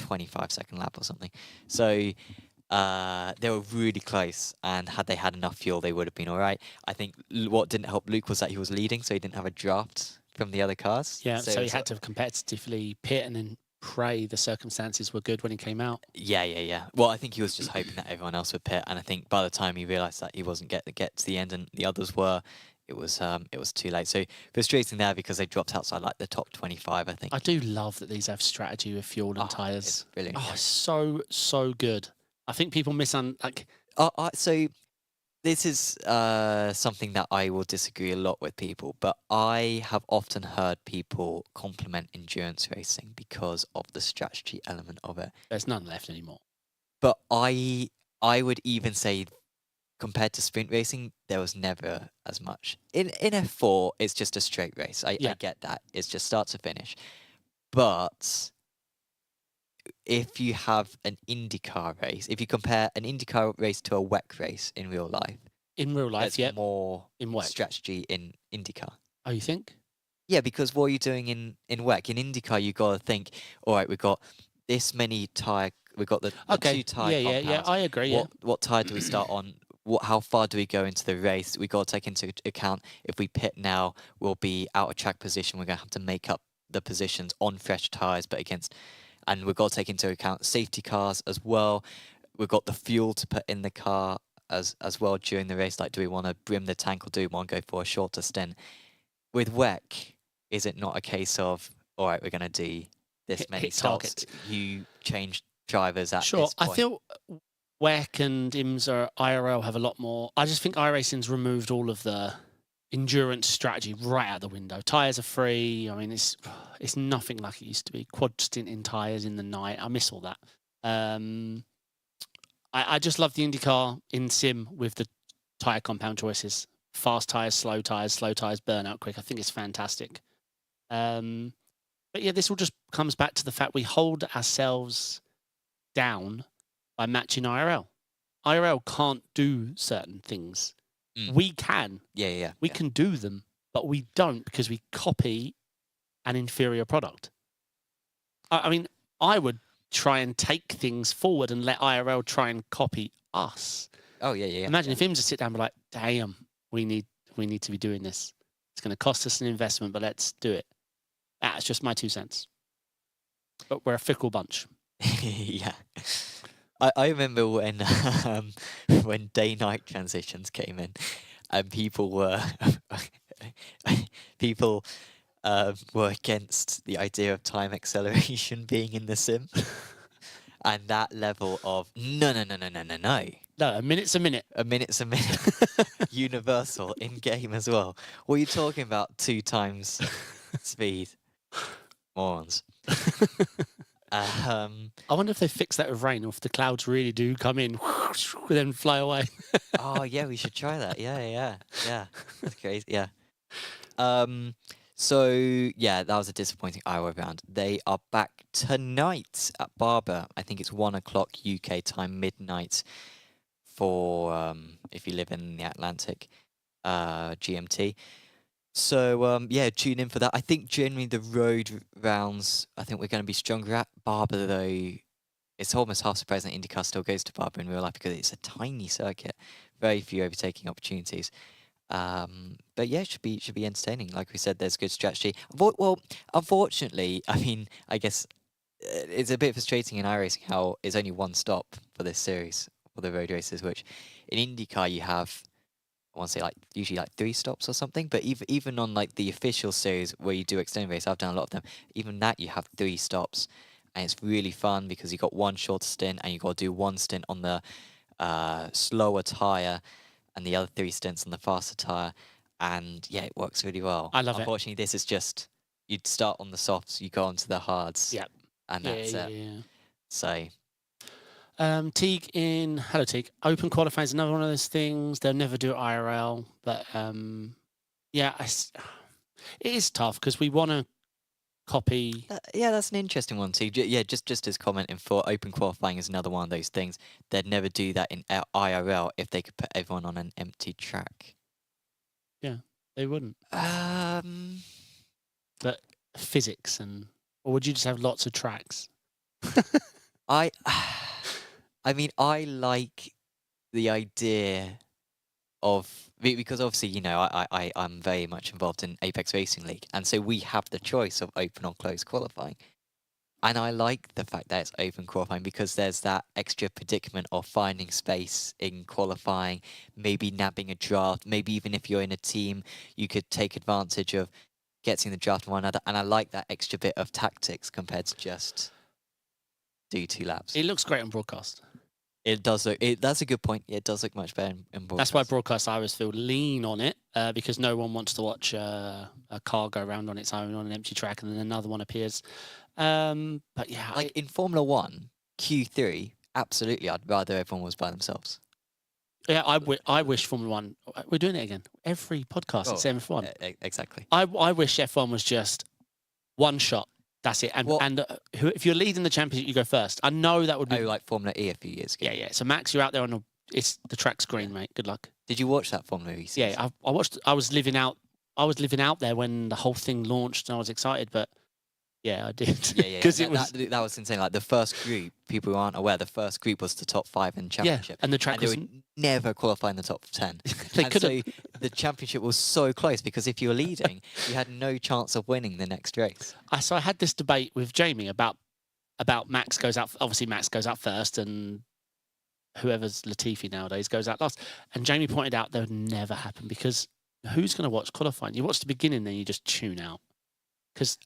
25-second lap or something. So they were really close, and had they had enough fuel, they would have been all right. I think what didn't help Luke was that he was leading, so he didn't have a draft from the other cars. Yeah, so he had to competitively pit and then pray the circumstances were good when he came out. Yeah. Well, I think he was just hoping that everyone else would pit, and I think by the time he realised that he wasn't get to the end and the others were, it was too late. So frustrating there because they dropped outside like the top 25, I think. I do love that these have strategy with fuel and It's tyres. brilliant. Oh, it's so good. I think people So this is something that I will disagree a lot with people, but I have often heard people compliment endurance racing because of the strategy element of it. there's none left anymore. But I would even say, compared to sprint racing, there was never as much. In F4, it's just a straight race. I get that. It's just start to finish. But if you have an IndyCar race, if you compare an IndyCar race to a WEC race in real life, There's more in WEC. strategy in IndyCar. Oh, you think? Yeah, because what are you doing in WEC? In IndyCar, you got to think, all right, we've got this many tyre, we've got the two tyre Yeah, compounds. I agree. What tyre do we start on? How far do we go into the race? We got to take into account if we pit now, we'll be out of track position. We're going to have to make up the positions on fresh tyres, and we've got to take into account safety cars as well. We've got the fuel to put in the car as well during the race. Like, do we want to brim the tank or do we want to go for a shorter stint? With WEC, is it not a case of, all right, we're going to do this many hit stops? targets. You change drivers at Sure, this point. I feel WEC and IMSA IRL have a lot more. I just think iRacing's removed all of the endurance strategy right out the window. Tyres are free. I mean, it's nothing like it used to be. Quad stinting tyres in the night. I miss all that. I just love the IndyCar in sim with the tyre compound choices. Fast tyres, slow tyres burn out quick. I think it's fantastic. But yeah, this all just comes back to the fact we hold ourselves down by matching IRL. IRL can't do certain things. We can. Yeah. We can do them, but we don't because we copy an inferior product. I mean, I would try and take things forward and let IRL try and copy us. Oh, yeah. Imagine if IMSA sit down and be like, damn, we need to be doing this. It's going to cost us an investment, but let's do it. That's just my 2 cents. But we're a fickle bunch. Yeah. I remember when day-night transitions came in, and people were against the idea of time acceleration being in the sim, and that level of no. No, a minute's a minute. A minute's a minute. Universal in game as well. What are you talking about? 2 times speed, morons. I wonder if they fix that with rain, or if the clouds really do come in, then fly away. Oh yeah, we should try that. Yeah. That's crazy. Yeah. So yeah, that was a disappointing Iowa round. They are back tonight at Barber. I think it's 1 o'clock UK time, midnight for if you live in the Atlantic, GMT. So yeah, tune in for that. I think generally the road rounds, I think we're going to be stronger at. Barber though, it's almost half surprising that IndyCar still goes to Barber in real life because it's a tiny circuit, very few overtaking opportunities. But yeah, it should be entertaining. Like we said, there's good strategy. Well, unfortunately, I mean, I guess it's a bit frustrating in iRacing how it's only 1 stop for this series for the road races, which in IndyCar you have, I want to say usually 3 stops or something. But even on like the official series where you do extended race, I've done a lot of them. Even that you have 3 stops, and it's really fun because you got 1 shorter stint and you got to do 1 stint on the slower tire, and the other 3 stints on the faster tyre, and yeah, it works really well. I love it. Unfortunately, this is just, you'd start on the softs, you go onto the hards, Yep. and that's it. Yeah. So, Teague hello Teague. Open qualifying is another one of those things. They'll never do IRL, but yeah, it is tough because we want to copy. yeah, that's an interesting one too. Yeah, just as commenting for open qualifying is another one of those things. They'd never do that in IRL if they could put everyone on an empty track. Yeah, they wouldn't. But Physics or would you just have lots of tracks? I mean, I like the idea of, because obviously, you know, I'm very much involved in Apex Racing League, and so we have the choice of open or closed qualifying. And I like the fact that it's open qualifying because there's that extra predicament of finding space in qualifying, maybe nabbing a draft, maybe even if you're in a team, you could take advantage of getting the draft from one another. And I like that extra bit of tactics compared to just do 2 laps. It looks great on broadcast. It does look. That's a good point. It does look much better in broadcast. That's why broadcast, I always feel, lean on it because no one wants to watch a car go around on its own on an empty track and then another one appears. But yeah, like in Formula 1, Q3, absolutely, I'd rather everyone was by themselves. Yeah, I wish Formula 1... We're doing it again. Every podcast, it's F1. Exactly. I wish F1 was just one shot. That's it. And if you're leading the championship, you go first. I know that would be... Oh, like Formula E a few years ago. Yeah. So Max, you're out there on the track's green, mate. Good luck. Did you watch that Formula E season? Yeah, I watched. I was living out there when the whole thing launched, and I was excited. But yeah, I did. Yeah. Because that was insane. Like the first group, people who aren't aware, the first group was the top 5 in the championship. Yeah, and the track they would never qualify in the top 10. They and couldn't. So the championship was so close because if you were leading, you had no chance of winning the next race. So I had this debate with Jamie about Max goes out. Obviously, Max goes out first, and whoever's Latifi nowadays goes out last. And Jamie pointed out that would never happen because who's going to watch qualifying? You watch the beginning, then you just tune out.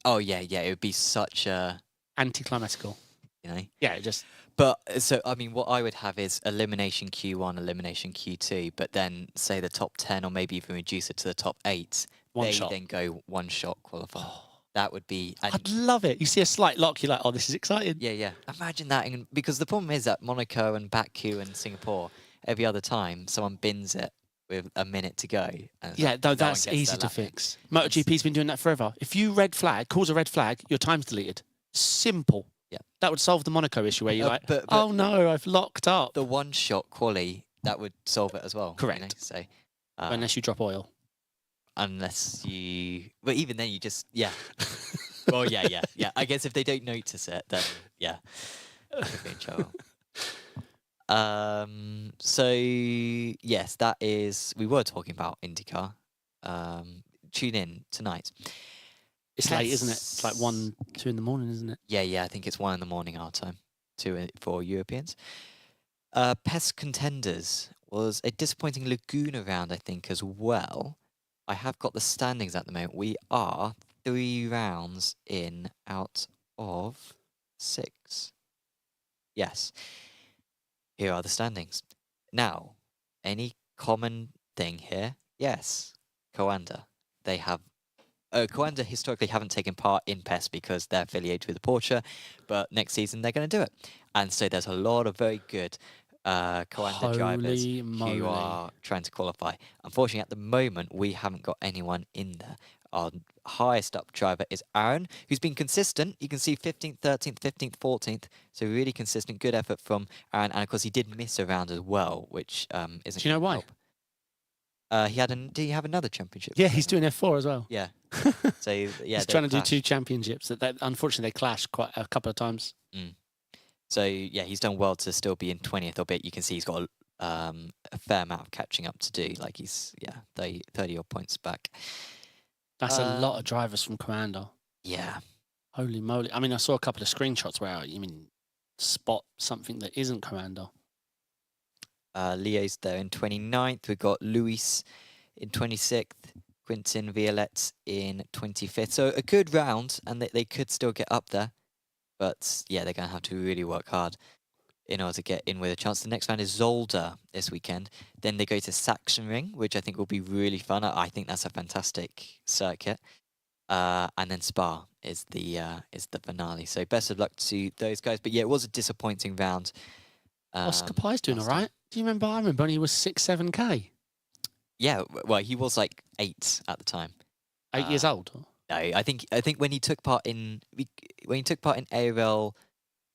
Oh yeah, it would be such a anticlimactical. You know. Yeah, just. But so I mean, what I would have is elimination Q1, elimination Q2, but then say the top 10, or maybe even reduce it to the top 8. One shot. Then go one shot qualify. That would be. I'd love it. You see a slight lock, you're like, oh, this is exciting. Yeah. Imagine that, because the problem is that Monaco and Baku and Singapore, every other time someone bins it with a minute to go. And yeah, though that's easy to fix. MotoGP's been doing that forever. If you cause a red flag, your time's deleted. Simple. Yeah. That would solve the Monaco issue where you're like, oh no, I've locked up. The one shot quali, that would solve it as well. Correct. You know? So, unless you drop oil. Unless you... But even then you just... Yeah. Well, yeah. I guess if they don't notice it, then yeah. Could be in trouble. So yes, that is. We were talking about IndyCar. Tune in tonight. It's late, isn't it? It's like 1, 2 in the morning, isn't it? Yeah. I think it's 1 in the morning our time. 2 for Europeans. PESC Contenders was a disappointing Laguna round, I think, as well. I have got the standings at the moment. We are 3 rounds in out of 6. Yes. Here are the standings. Now, any common thing here? Yes. Coanda. They have... Coanda historically haven't taken part in PESC because they're affiliated with Porsche, but next season they're going to do it. And so there's a lot of very good Coanda drivers who are trying to qualify. Unfortunately, at the moment, we haven't got anyone in there. Our highest up driver is Aaron, who's been consistent. You can see 15th, 13th, 15th, 14th. So really consistent, good effort from Aaron. And of course, he did miss a round as well, which isn't. Do you know why? Did he have another championship? Yeah, he's doing F4 as well. Yeah. So yeah, he's trying to do 2 championships. That unfortunately they clash quite a couple of times. Mm. So yeah, he's done well to still be in 20th. Albeit you can see he's got a fair amount of catching up to do. Like he's 30 odd points back. That's a lot of drivers from Coanda. Yeah. Holy moly! I mean, I saw a couple of screenshots where spot something that isn't Coanda. Leo's there in 29th. We've got Luis in 26th. Quintin Violette in 25th. So a good round, and they could still get up there. But yeah, they're going to have to really work hard in order to get in with a chance. The next round is Zolder this weekend. Then they go to Sachsenring, which I think will be really fun. I think that's a fantastic circuit. And then Spa is the finale. So best of luck to those guys. But yeah, it was a disappointing round. Oscar Pye's doing all right. Do you remember? I remember when he was 6-7K. Yeah, well, he was like 8 at the time. 8 years old. No, I think when he took part in ARL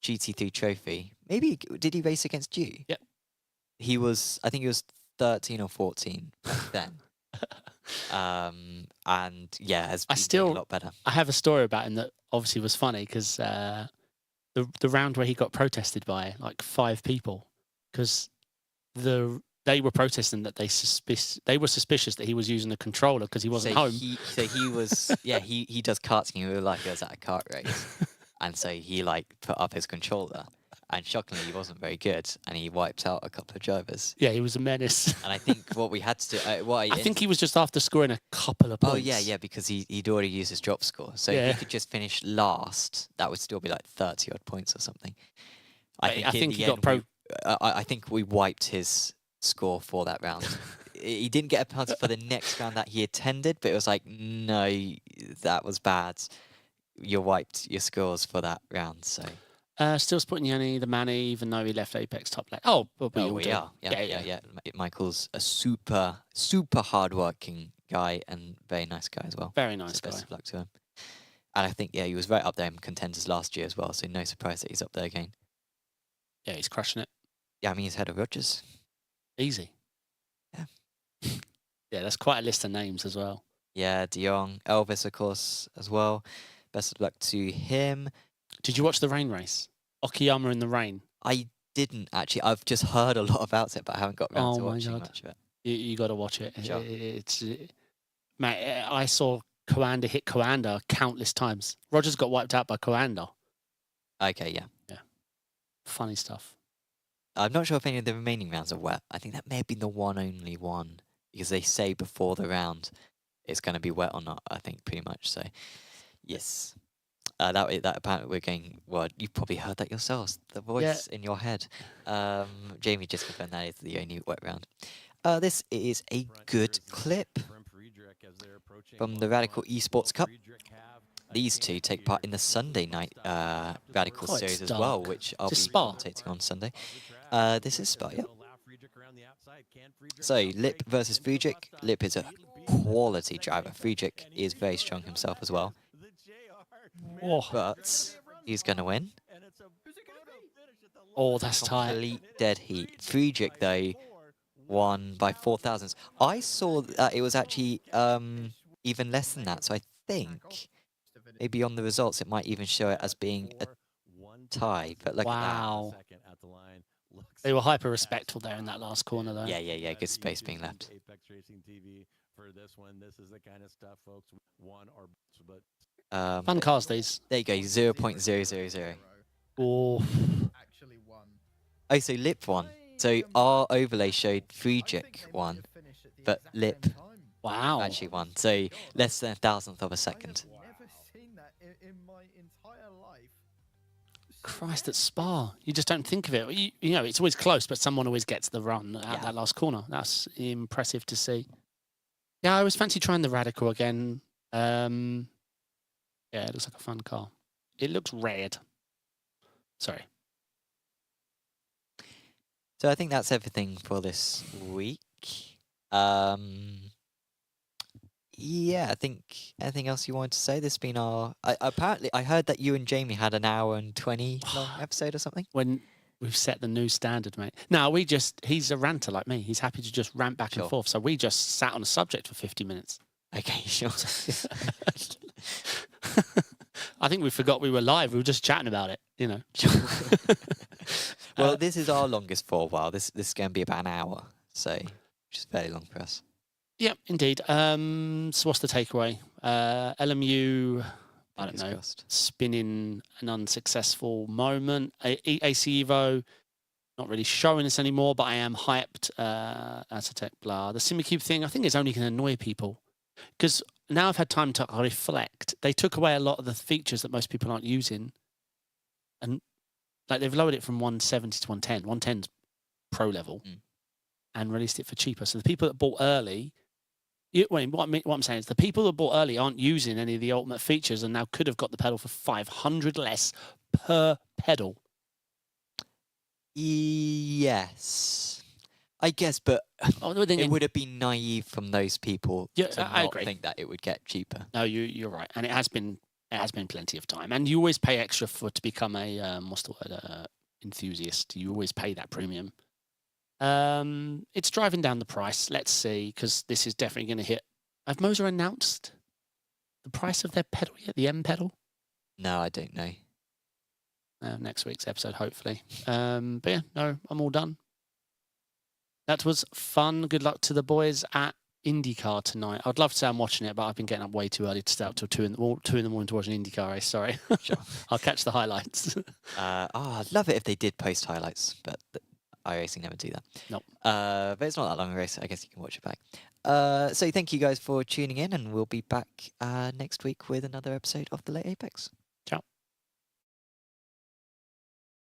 GT3 Trophy, maybe did he race against you? Yep. I think he was 13 or 14 back then. And yeah, has been a lot better. I have a story about him that obviously was funny because the round where he got protested by like 5 people because they were protesting that they were suspicious that he was using a controller because he wasn't home. He was he does karting. We were like it was at a kart race. and so he like put up his controller, and shockingly he wasn't very good, and he wiped out a couple of drivers. Yeah, he was a menace. And I think what we had to do, I think he was just after scoring a couple of points. Oh yeah, because he'd already used his drop score. So Yeah. if he could just finish last, that would still be like 30 odd points or something. I think he got I think we wiped his score for that round. He didn't get a penalty for the next round that he attended, but it was like, no, that was bad. You wiped your scores for that round. So still supporting Yanni, the Manny, even though he left Apex top lane. Oh, but we all do. are. Yeah. Michael's a super hardworking guy and very nice guy as well. Very nice So guy. best of luck to him. And I think, he was right up there in contenders last year as well, so no surprise that he's up there again. Yeah, he's crushing it. Yeah, I mean, he's ahead of Rogers. Easy. Yeah. Yeah, that's quite a list of names as well. Yeah, De Jong, Elvis, of course, as well. Best of luck to him. Did you watch the rain race? Okayama in the rain. I didn't actually. I've just heard a lot about it, but I haven't got around to Oh my watching God. much of it. You got to watch it. Sure. Mate, I saw Coanda hit Coanda countless times. Rogers got wiped out by Coanda. Okay, yeah. Funny stuff. I'm not sure if any of the remaining rounds are wet. I think that may have been the only one, because they say before the round it's going to be wet or not, I think, pretty much. So, yes. That apparently we're going, well, you've probably heard that yourselves, the voice in your head. Jamie just confirmed that is the only wet round. This is a good clip from the Radical Esports Cup. These two take part in the Sunday night Radical Oh, Series it's as well, dark. which I'll be It's Spa. commentating on Sunday. This is Spa, yeah. So, Lip versus Friedrich. Lip is a quality driver. Friedrich is very strong himself as well. Oh, But he's going to win. oh that's tight. Complete dead heat. Friedrich, though, won by 4 thousandths. I saw that it was actually even less than that, so I think maybe on the results it might even show it as being a tie, but look Wow. They were hyper respectful there in that last corner, though. at that. Yeah, good space being left. Fun cars, these. There you go, 0.000. Oh, Oh, so Lip won. So our overlay showed Friedrich won, but Lip wow. actually won. So less than 1,000th of a second. Christ, at Spa. You just don't think of it. You know, it's always close, but someone always gets the run at Yeah. that last corner. That's impressive to see. Yeah, I always fancy trying the Radical again. Yeah, it looks like a fun car. It looks red. Sorry. So I think that's everything for this week. Yeah, I think anything else you wanted to say? This has been our... apparently, I heard that you and Jamie had an hour and 20 long episode or something. When we've set the new standard, mate. No, he's a ranter like me. He's happy to just rant back Sure. and forth. So we just sat on a subject for 50 minutes. Okay, sure. I think we forgot we were live. We were just chatting about it, you know. Well, this is our longest for a while. This is going to be about an hour, so which is very long for us. Yeah, indeed. So what's the takeaway? LMU, I don't Fingers know, crossed. spinning an unsuccessful moment. AC Evo, not really showing us anymore, but I am hyped. Asetek, blah. The Simucube thing, I think is only going to annoy people. Because now I've had time to reflect. They took away a lot of the features that most people aren't using. And like they've lowered it from 170 to 110. 110's pro level. And released it for cheaper. So the people that bought early... what I'm saying is the people that bought early aren't using any of the ultimate features and now could have got the pedal for 500 less per pedal. Yes, I guess, but it would have been naive from those people Yeah, to I not agree. think that it would get cheaper. No, you're right, and it has been plenty of time, and you always pay extra to become a what's the word, enthusiast. You always pay that premium. It's driving down the price. Let's see, because this is definitely going to hit. Have Moser announced the price of their pedal yet? The M pedal? No, I don't know. Next week's episode, hopefully. But yeah, no, I'm all done. That was fun. Good luck to the boys at IndyCar tonight. I'd love to say I'm watching it, but I've been getting up way too early to stay up till 2 in the morning to watch an IndyCar race. Sorry. Sure. I'll catch the highlights. I'd love it if they did post highlights, but iRacing never do that. Nope. But it's not that long a race. I guess you can watch it back. So thank you guys for tuning in, and we'll be back next week with another episode of The Late Apex.